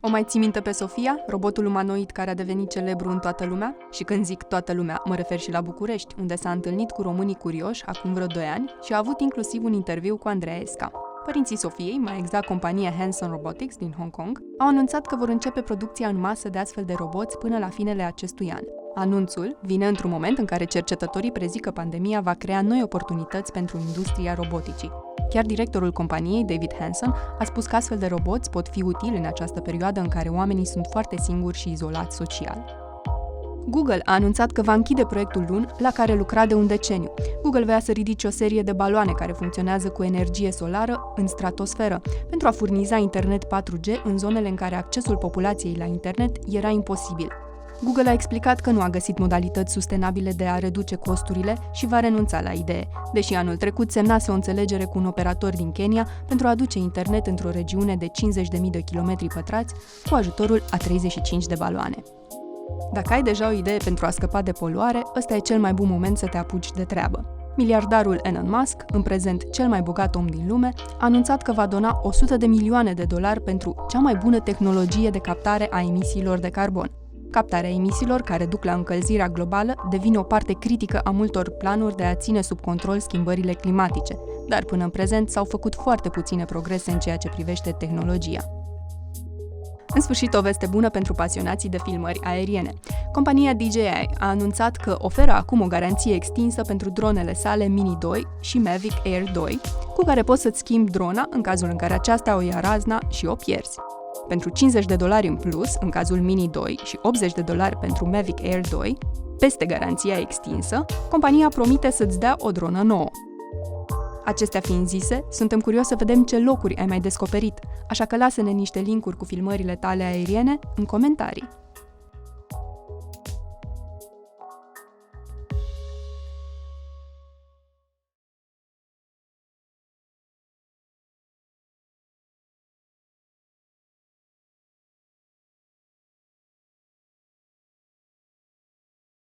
O mai ții minte pe Sofia, robotul umanoid care a devenit celebru în toată lumea? Și când zic toată lumea, mă refer și la București, unde s-a întâlnit cu românii curioși acum vreo 2 ani și a avut inclusiv un interviu cu Andreea Esca. Părinții Sofiei, mai exact compania Hanson Robotics din Hong Kong, au anunțat că vor începe producția în masă de astfel de roboți până la finele acestui an. Anunțul vine într-un moment în care cercetătorii prezic că pandemia va crea noi oportunități pentru industria roboticii. Chiar directorul companiei, David Hanson, a spus că astfel de roboți pot fi utili în această perioadă în care oamenii sunt foarte singuri și izolați social. Google a anunțat că va închide proiectul lun la care lucra de un deceniu. Google vrea să ridice o serie de baloane care funcționează cu energie solară în stratosferă pentru a furniza internet 4G în zonele în care accesul populației la internet era imposibil. Google a explicat că nu a găsit modalități sustenabile de a reduce costurile și va renunța la idee, deși anul trecut semnase o înțelegere cu un operator din Kenya pentru a aduce internet într-o regiune de 50.000 de kilometri pătrați cu ajutorul a 35 de baloane. Dacă ai deja o idee pentru a scăpa de poluare, ăsta e cel mai bun moment să te apuci de treabă. Miliardarul Elon Musk, în prezent cel mai bogat om din lume, a anunțat că va dona $100 de milioane pentru cea mai bună tehnologie de captare a emisiilor de carbon. Captarea emisiilor care duc la încălzirea globală devine o parte critică a multor planuri de a ține sub control schimbările climatice, dar până în prezent s-au făcut foarte puține progrese în ceea ce privește tehnologia. În sfârșit, o veste bună pentru pasionații de filmări aeriene. Compania DJI a anunțat că oferă acum o garanție extinsă pentru dronele sale Mini 2 și Mavic Air 2, cu care poți să-ți schimbi drona în cazul în care aceasta o ia razna și o pierzi. Pentru $50 în plus, în cazul Mini 2 și $80 pentru Mavic Air 2, peste garanția extinsă, compania promite să-ți dea o dronă nouă. Acestea fiind zise, suntem curioși să vedem ce locuri ai mai descoperit, așa că lasă-ne niște linkuri cu filmările tale aeriene în comentarii.